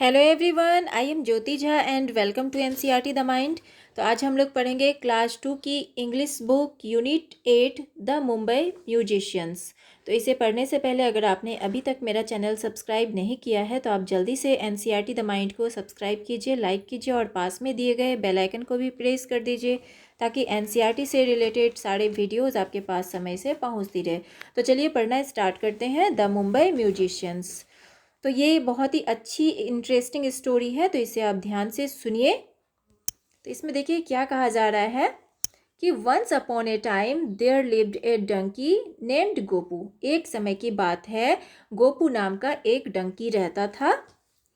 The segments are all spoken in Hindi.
Hello everyone, I am Jyoti Jha and welcome to NCERT the mind. तो आज हम लोग पढ़ेंगे क्लास 2 की English book unit 8 the Mumbai musicians. तो इसे पढ़ने से पहले अगर आपने अभी तक मेरा चैनल सब्सक्राइब नहीं किया है तो आप जल्दी से एनसीईआरटी द माइंड को सब्सक्राइब कीजिए, लाइक कीजिए और पास में दिए गए बेल आइकन को भी प्रेस कर दीजिए ताकि एनसीईआरटी से रिलेटेड सारे वीडियोज़ आपके पास समय से पहुँचती रहे। तो चलिए पढ़ना स्टार्ट करते हैं द मुंबई म्यूजिशियंस। तो ये बहुत ही अच्छी इंटरेस्टिंग स्टोरी है, तो इसे आप ध्यान से सुनिए। तो इसमें देखिए क्या कहा जा रहा है कि once upon a time there lived a donkey named Gopu. एक समय की बात है, गोपू नाम का एक डंकी रहता था।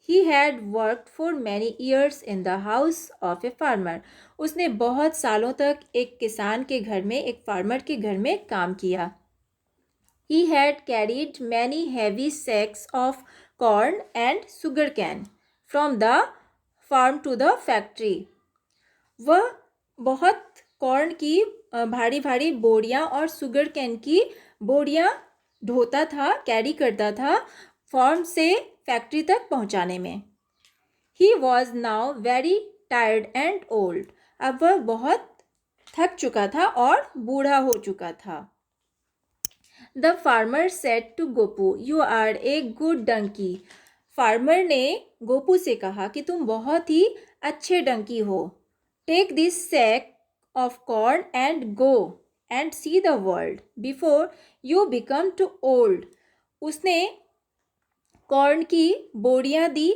He had worked for many years in the house of a farmer. उसने बहुत सालों तक एक किसान के घर में, एक फार्मर के घर में काम किया। He had carried many heavy sacks of corn and sugarcane from the farm to the factory. वह बहुत कॉर्न की भारी भारी बोरियां और सुगर कैन की बोरियां ढोता था, कैरी करता था फार्म से फैक्ट्री तक पहुंचाने में। He was now very tired and old. अब वह बहुत थक चुका था और बूढ़ा हो चुका था। The farmer said to Gopu, You are a good donkey. Farmer ने गोपू से कहा कि तुम बहुत ही अच्छे डंकी हो। Take this sack of corn and go and see the world before you become too old. उसने कॉर्न की बोरियां दी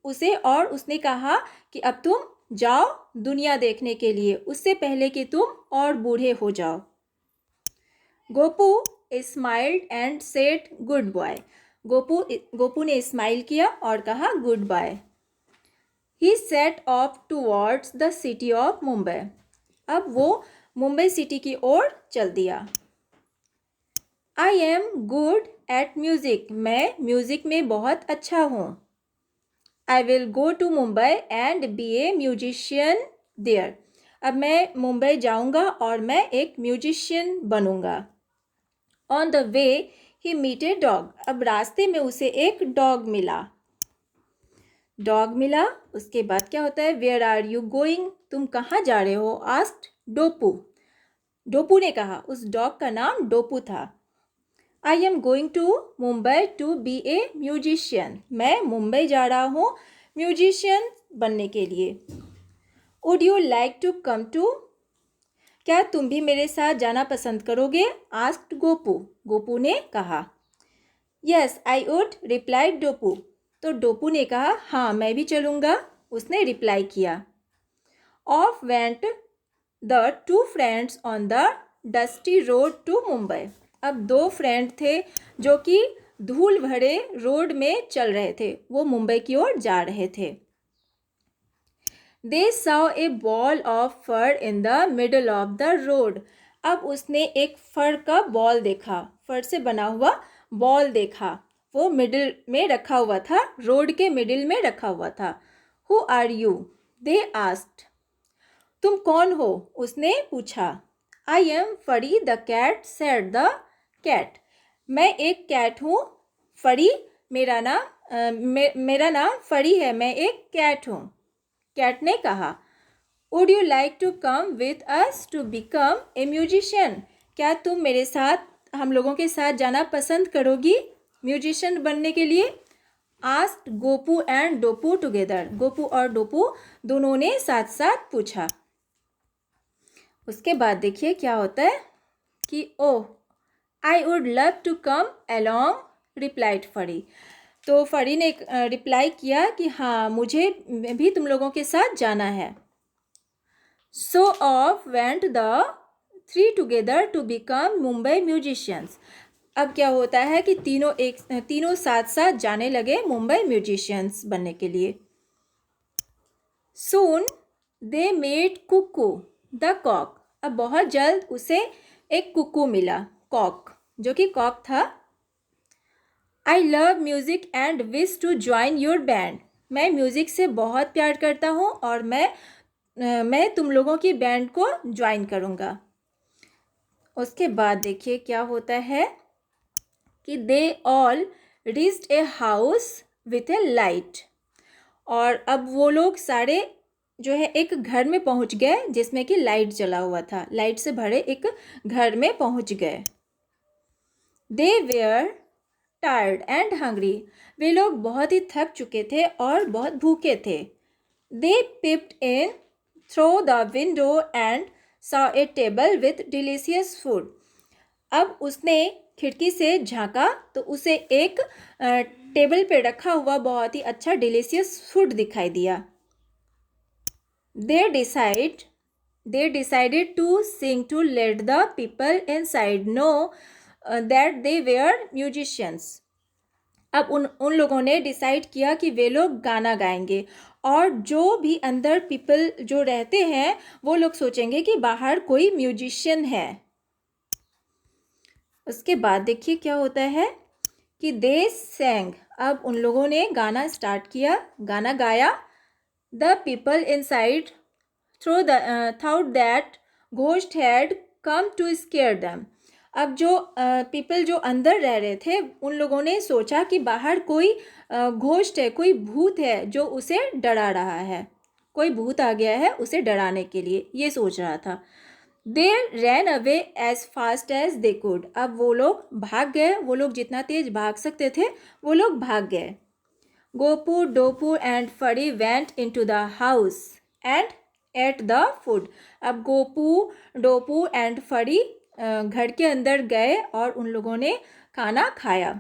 उसे और उसने कहा कि अब तुम जाओ दुनिया देखने के लिए, उससे पहले कि तुम और बूढ़े हो जाओ। Gopu smiled and said goodbye. Gopu ने स्माइल किया और कहा goodbye. He set off towards the city of Mumbai. अब वो मुंबई सिटी की ओर चल दिया। I am good at music. मैं म्यूजिक में बहुत अच्छा हूँ। I will go to Mumbai and be a musician there. अब मैं मुंबई जाऊँगा और मैं एक म्यूजिशियन बनूँगा। On the way he meet a dog. अब रास्ते में उसे एक डॉग मिला। उसके बाद क्या होता है, वेयर आर यू गोइंग, तुम कहाँ जा रहे हो, आस्क्ड डोपू ने कहा। उस डॉग का नाम डोपू था। I am going to Mumbai to be a musician. मैं मुंबई जा रहा हूँ म्यूजिशियन बनने के लिए। Would you like to come to, क्या तुम भी मेरे साथ जाना पसंद करोगे, आस्क्ड गोपू ने कहा। Yes I would, replied Dopu. तो डोपू ने कहा हाँ मैं भी चलूँगा, उसने रिप्लाई किया। Off went the two friends on the dusty road to Mumbai. अब दो फ्रेंड थे जो कि धूल भरे रोड में चल रहे थे, वो मुंबई की ओर जा रहे थे। They saw a ball of fur in the middle of the road. अब उसने एक फर का बॉल देखा, फर से बना हुआ बॉल देखा। वो मिडिल में रखा हुआ था, रोड के मिडिल में रखा हुआ था। Who are you? They asked. तुम कौन हो, उसने पूछा। I am फरी the cat, said the cat. मैं एक कैट हूँ। फरी मेरा नाम फरी है, मैं एक कैट हूँ, कैट ने कहा। Would you like to come with us to become a musician, क्या तुम मेरे साथ, हम लोगों के साथ जाना पसंद करोगी म्यूजिशियन बनने के लिए, asked Gopu and Dopu together. Gopu और डोपू दोनों ने साथ साथ पूछा। उसके बाद देखिए क्या होता है कि oh I would love to come along, replied Fari. तो फरी ने रिप्लाई किया कि हाँ मुझे भी तुम लोगों के साथ जाना है। So off went the three together to become Mumbai musicians. अब क्या होता है कि तीनों साथ साथ जाने लगे मुंबई म्यूजिशियंस बनने के लिए। Soon they made Kuku the cock. अब बहुत जल्द उसे एक कुकू मिला, कॉक, जो कि कॉक था। I love music and wish to join your band. मैं म्यूज़िक से बहुत प्यार करता हूँ और मैं तुम लोगों की बैंड को ज्वाइन करूँगा। उसके बाद देखिए क्या होता है कि they all reached a house with A light. और अब वो लोग सारे जो है एक घर में पहुंच गए जिसमें कि लाइट जला हुआ था। लाइट से भरे एक घर में पहुंच गए। दे वेयर टायर्ड एंड हंग्री। वे लोग बहुत ही थक चुके थे और बहुत भूखे थे। They peeped in through the window and saw a table with delicious food। अब उसने खिड़की से झांका तो उसे एक टेबल पे रखा हुआ बहुत ही अच्छा डिलीशियस फूड दिखाई दिया। They decided to sing to let the people inside know that they were musicians। अब उन लोगों ने डिसाइड किया कि वे लोग गाना गाएंगे और जो भी अंदर पीपल जो रहते हैं वो लोग सोचेंगे कि बाहर कोई म्यूजिशियन है। उसके बाद देखिए क्या होता है कि दे सेंग। अब उन लोगों ने गाना स्टार्ट किया, गाना गाया। The people inside thought that ghost had come to scare them। अब जो पीपल जो अंदर रह रहे थे उन लोगों ने सोचा कि बाहर कोई घोस्ट है, कोई भूत है जो उसे डरा रहा है, कोई भूत आ गया है उसे डराने के लिए, ये सोच रहा था। They ran away as fast as they could. अब वो लोग भाग गए, वो लोग जितना तेज भाग सकते थे वो लोग भाग गए। गोपू डोपू एंड फरी went into the house and at the food. अब गोपू डोपू एंड फरी घर के अंदर गए और उन लोगों ने खाना खाया।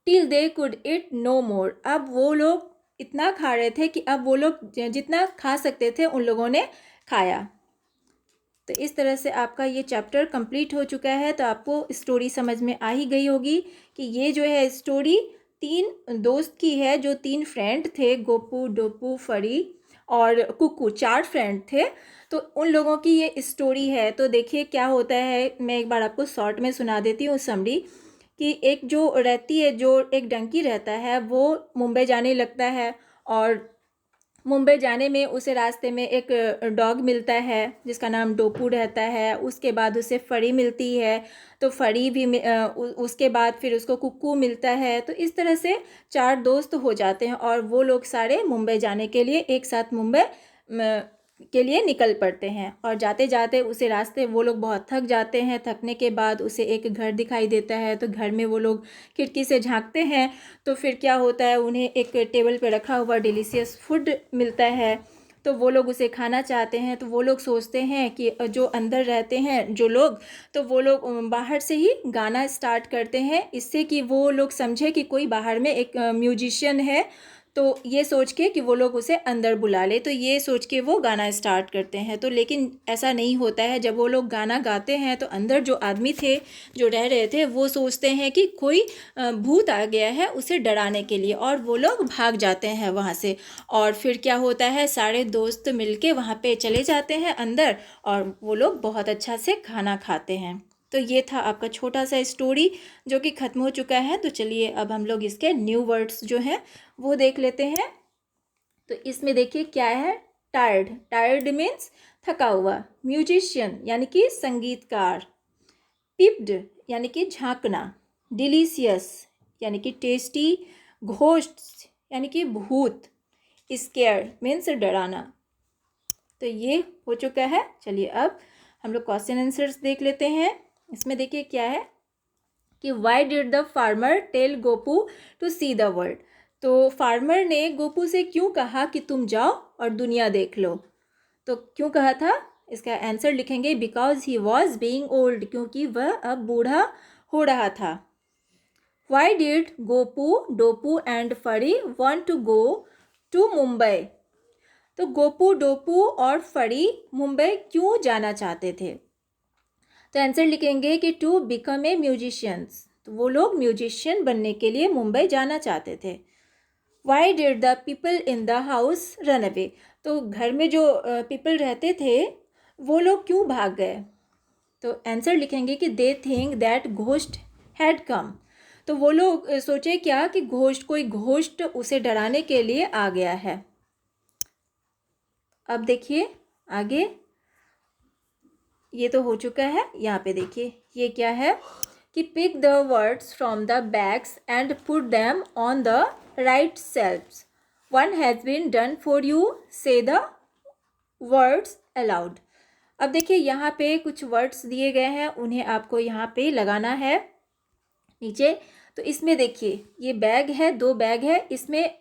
Till they could eat no more. अब वो लोग इतना खा रहे थे कि अब वो लोग जितना खा सकते थे उन लोगों ने खाया। तो इस तरह से आपका ये चैप्टर कंप्लीट हो चुका है। तो आपको स्टोरी समझ में आ ही गई होगी कि ये जो है स्टोरी 3 दोस्त की है, जो 3 फ्रेंड थे, गोपू डोपू फरी और कुकू, 4 फ्रेंड थे। तो उन लोगों की ये स्टोरी है। तो देखिए क्या होता है, मैं एक बार आपको शॉर्ट में सुना देती हूँ समरी। कि एक जो रहती है, जो एक डंकी रहता है, वो मुंबई जाने लगता है और मुंबई जाने में उसे रास्ते में एक डॉग मिलता है जिसका नाम डोपू रहता है। उसके बाद उसे फरी मिलती है, तो फरी भी उसके बाद फिर उसको कुक्कू मिलता है। तो इस तरह से 4 दोस्त हो जाते हैं और वो लोग सारे मुंबई जाने के लिए एक साथ मुंबई के लिए निकल पड़ते हैं। और जाते जाते उसे रास्ते वो लोग बहुत थक जाते हैं। थकने के बाद उसे एक घर दिखाई देता है, तो घर में वो लोग खिड़की से झांकते हैं तो फिर क्या होता है, उन्हें एक टेबल पे रखा हुआ डिलीशियस फूड मिलता है। तो वो लोग उसे खाना चाहते हैं। तो वो लोग सोचते हैं कि जो अंदर रहते हैं जो लोग, तो वो लोग बाहर से ही गाना स्टार्ट करते हैं, इससे कि वो लोग समझे कि कोई बाहर में एक म्यूजिशियन है। तो ये सोच के कि वो लोग उसे अंदर बुला ले, तो ये सोच के वो गाना स्टार्ट करते हैं। तो लेकिन ऐसा नहीं होता है। जब वो लोग गाना गाते हैं तो अंदर जो आदमी थे जो रह रहे थे वो सोचते हैं कि कोई भूत आ गया है उसे डराने के लिए, और वो लोग भाग जाते हैं वहाँ से। और फिर क्या होता है, सारे दोस्त मिलके वहाँ पे चले जाते हैं अंदर और वो लोग बहुत अच्छा से खाना खाते हैं। तो ये था आपका छोटा सा स्टोरी जो कि ख़त्म हो चुका है। तो चलिए अब हम लोग इसके न्यू वर्ड्स जो हैं वो देख लेते हैं। तो इसमें देखिए क्या है, टायर्ड। टायर्ड मीन्स थका हुआ। म्यूजिशियन यानी कि संगीतकार। पिप्ड यानी कि झांकना। डिलीशियस यानी कि टेस्टी। घोस्ट यानी कि भूत। स्केयर मीन्स डराना। तो ये हो चुका है। चलिए अब हम लोग क्वेश्चन आंसर्स देख लेते हैं। इसमें देखिए क्या है कि why did the farmer tell Gopu to see the world. तो फार्मर ने गोपू से क्यों कहा कि तुम जाओ और दुनिया देख लो। तो क्यों कहा था, इसका आंसर लिखेंगे because he was being old, क्योंकि वह अब बूढ़ा हो रहा था। Why did Gopu Dopu and Fari want to go to Mumbai. तो गोपू डोपू और फरी मुंबई क्यों जाना चाहते थे। तो आंसर लिखेंगे कि टू बिकम ए म्यूजिशियंस। तो वो लोग म्यूजिशियन बनने के लिए मुंबई जाना चाहते थे। Y did the people in the house run away. तो घर में जो पीपल रहते थे वो लोग क्यों भाग गए। तो आंसर लिखेंगे कि they think that ghost had come. तो वो लोग सोचे क्या कि कोई घोस्ट उसे डराने के लिए आ गया है। अब देखिए आगे, ये तो हो चुका है। यहाँ पे देखिए ये क्या है कि pick the words from the bags and put them on the right shelfs. One has been done for you, say the words aloud. अब देखिए यहाँ पे कुछ वर्ड्स दिए गए हैं, उन्हें आपको यहाँ पे लगाना है नीचे। तो इसमें देखिए ये बैग है, 2 बैग है, इसमें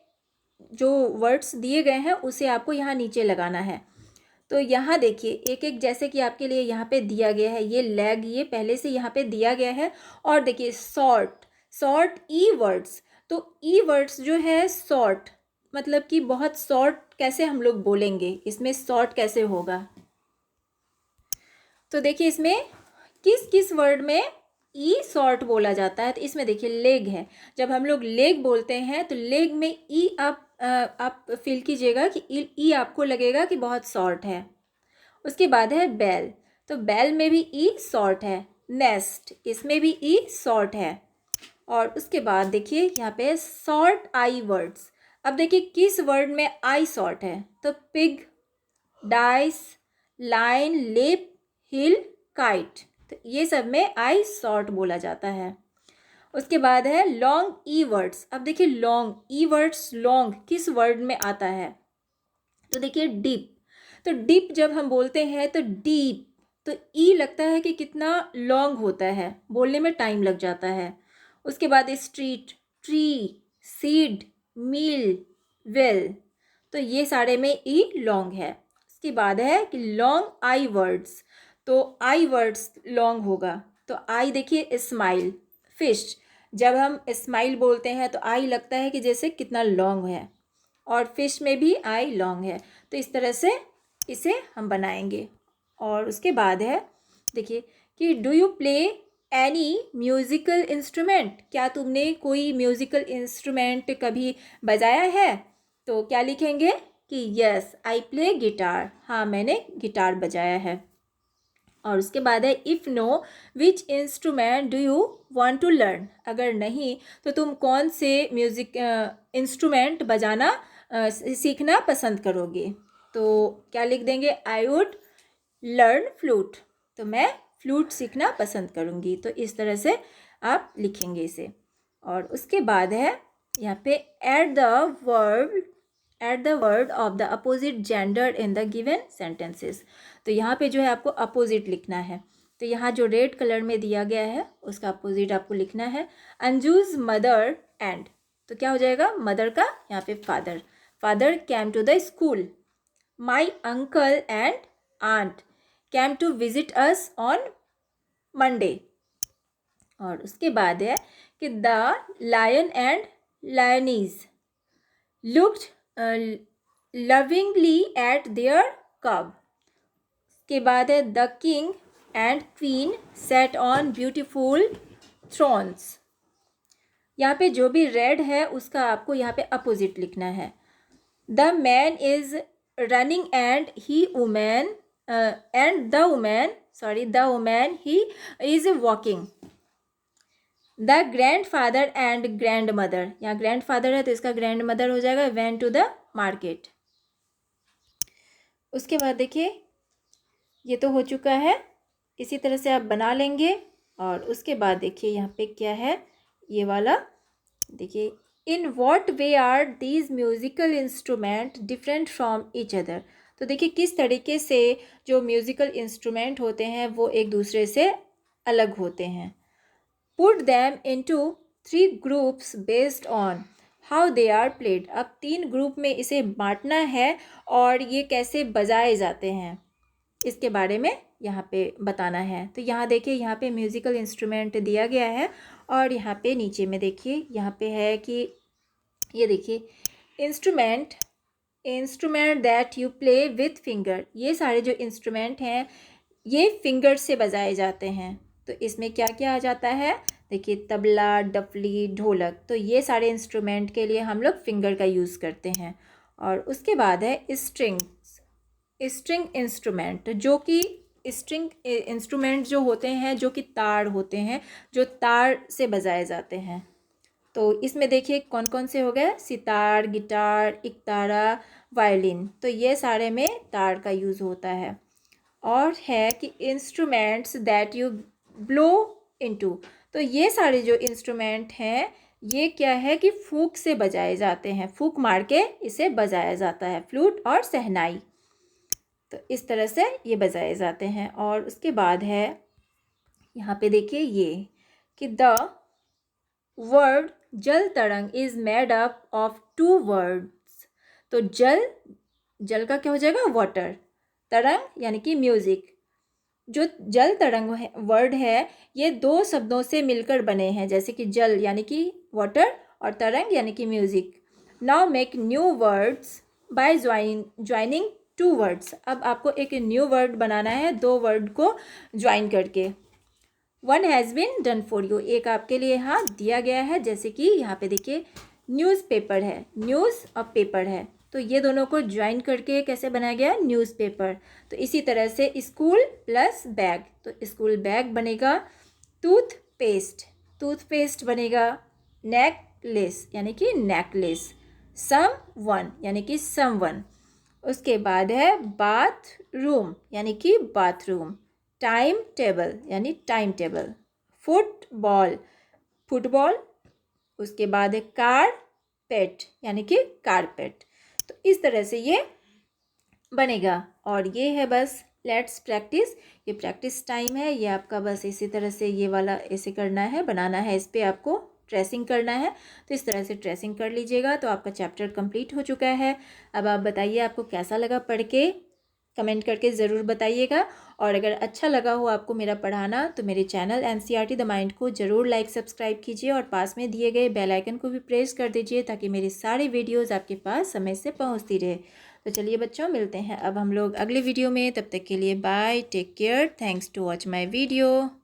जो वर्ड्स दिए गए हैं उसे आपको यहाँ नीचे लगाना है। तो यहाँ देखिए एक एक जैसे कि आपके लिए यहाँ पे दिया गया है, ये लैग ये पहले से यहाँ पे दिया गया है। और देखिए शॉर्ट, शॉर्ट ई वर्ड्स, तो ई वर्ड्स जो है शॉर्ट, मतलब कि बहुत शॉर्ट कैसे हम लोग बोलेंगे, इसमें शॉर्ट कैसे होगा। तो देखिए इसमें किस किस वर्ड में ई शॉर्ट बोला जाता है। तो इसमें देखिए लेग है, जब हम लोग लेग बोलते हैं तो लेग में ई आप फील कीजिएगा कि ई आपको लगेगा कि बहुत शॉर्ट है। उसके बाद है बेल, तो बेल में भी ई शॉर्ट है। नेस्ट, इसमें भी ई शॉर्ट है। और उसके बाद देखिए यहाँ पे शॉर्ट आई वर्ड्स। अब देखिए किस वर्ड में आई शॉर्ट है, तो पिग, डाइस, लाइन, लिप, हिल, काइट, तो ये सब में आई शॉर्ट बोला जाता है। उसके बाद है लॉन्ग ई वर्ड्स। अब देखिए लॉन्ग ई वर्ड्स, लॉन्ग किस वर्ड में आता है, तो देखिए डीप, तो डीप जब हम बोलते हैं तो डीप, तो ई लगता है कि कितना लॉन्ग होता है, बोलने में टाइम लग जाता है। उसके बाद स्ट्रीट, ट्री, सीड, मील, वेल, तो ये सारे में ई लॉन्ग है। उसके बाद है कि लॉन्ग आई वर्ड्स, तो आई वर्ड्स लॉन्ग होगा। तो आई देखिए स्माइल, फिश, जब हम स्माइल बोलते हैं तो आई लगता है कि जैसे कितना लॉन्ग है, और फिश में भी आई लॉन्ग है। तो इस तरह से इसे हम बनाएंगे। और उसके बाद है देखिए कि do you play any musical instrument, क्या तुमने कोई म्यूज़िकल इंस्ट्रूमेंट कभी बजाया है। तो क्या लिखेंगे कि यस आई प्ले गिटार, हाँ मैंने गिटार बजाया है। और उसके बाद है if no which instrument do you want to learn, अगर नहीं तो तुम कौन से म्यूज़िक इंस्ट्रूमेंट बजाना सीखना पसंद करोगे। तो क्या लिख देंगे, आई वुड लर्न फ्लूट, तो मैं फ्लूट सीखना पसंद करूँगी। तो इस तरह से आप लिखेंगे इसे। और उसके बाद है यहाँ पे add the word of the opposite gender in the given sentences. तो यहाँ पे जो है आपको अपोजिट लिखना है। तो यहाँ जो रेड कलर में दिया गया है उसका अपोजिट आपको लिखना है। अंजूज मदर एंड, तो क्या हो जाएगा, मदर का यहाँ पे father, father came to the school. My uncle and aunt came to visit us on Monday. और उसके बाद है कि the lion and lioness looked lovingly at their cub. के बाद है the king and queen sat on beautiful thrones. यहाँ पे जो भी रेड है उसका आपको यहाँ पे अपोजिट लिखना है। The man is running and he women and the women he is walking. The grand father and grand mother, यहाँ ग्रैंड फादर है तो इसका ग्रैंड मदर हो जाएगा वेंट टू द मार्केट। उसके बाद देखिए ये तो हो चुका है, इसी तरह से आप बना लेंगे। और उसके बाद देखिए यहाँ पे क्या है, ये वाला देखिए, in what way are these musical instrument different from each other. तो देखिए किस तरीके से जो म्यूज़िकल इंस्ट्रूमेंट होते हैं वो एक दूसरे से अलग होते हैं। Put them into 3 groups based on how they are played. अब 3 ग्रुप में इसे बांटना है और ये कैसे बजाए जाते हैं इसके बारे में यहाँ पे बताना है। तो यहाँ देखिए यहाँ पे म्यूज़िकल इंस्ट्रूमेंट दिया गया है और यहाँ पे नीचे में देखिए यहाँ पे है कि ये देखिए instrument that you play with finger. ये सारे जो इंस्ट्रूमेंट हैं ये फिंगर से बजाए जाते हैं। तो इसमें क्या क्या आ जाता है, देखिए तबला, डफली, ढोलक, तो ये सारे इंस्ट्रूमेंट के लिए हम लोग फिंगर का यूज़ करते हैं। और उसके बाद है स्ट्रिंग इंस्ट्रूमेंट, जो कि स्ट्रिंग इंस्ट्रूमेंट जो होते हैं जो कि तार होते हैं, जो तार से बजाए जाते हैं। तो इसमें देखिए कौन कौन से हो गए, सितार, गिटार, इकतारा, वायलिन, तो ये सारे में तार का यूज़ होता है। और है कि instruments that you blow into, तो ये सारे जो इंस्ट्रूमेंट हैं ये क्या है कि फूंक से बजाए जाते हैं, फूंक मार के इसे बजाया जाता है, फ्लूट और शहनाई। तो इस तरह से ये बजाए जाते हैं। और उसके बाद है यहाँ पे देखिए ये कि द वर्ड जल तरंग is made up of 2 words. तो जल, जल का क्या हो जाएगा वाटर, तरंग यानी कि म्यूजिक। जो जल तरंग है, वर्ड है, ये 2 शब्दों से मिलकर बने हैं, जैसे कि जल यानी कि वाटर और तरंग यानी कि music. Now make new words by joining 2 words. अब आपको एक न्यू वर्ड बनाना है 2 वर्ड को ज्वाइन करके। 1 has been done for you, एक आपके लिए यहाँ दिया गया है, जैसे कि यहाँ पे देखिए न्यूज़पेपर है, न्यूज़ और पेपर है, तो ये दोनों को ज्वाइन करके कैसे बनाया गया, न्यूज़पेपर। तो इसी तरह से स्कूल प्लस बैग, तो स्कूल बैग बनेगा। टूथपेस्ट, टूथपेस्ट बनेगा। नेकलेस यानी कि नेकलेस। सम वन यानी कि समवन। उसके बाद है बाथरूम यानी कि बाथरूम। टाइम टेबल यानी टाइम टेबल। Football, football. उसके बाद है कारपेट यानी कि कारपेट। तो इस तरह से ये बनेगा। और ये है बस लेट्स प्रैक्टिस, ये प्रैक्टिस टाइम है। ये आपका बस इसी तरह से ये वाला ऐसे करना है, बनाना है, इस पर आपको ट्रेसिंग करना है। तो इस तरह से ट्रेसिंग कर लीजिएगा तो आपका चैप्टर कंप्लीट हो चुका है। अब आप बताइए आपको कैसा लगा पढ़ के, कमेंट करके ज़रूर बताइएगा। और अगर अच्छा लगा हो आपको मेरा पढ़ाना तो मेरे चैनल एनसीईआरटी द माइंड को ज़रूर लाइक सब्सक्राइब कीजिए और पास में दिए गए बेल आइकन को भी प्रेस कर दीजिए ताकि मेरी सारी वीडियोज़ आपके पास समय से पहुँचती रहे। तो चलिए बच्चों, मिलते हैं अब हम लोग अगले वीडियो में। तब तक के लिए bye, take care, thanks to watch my video.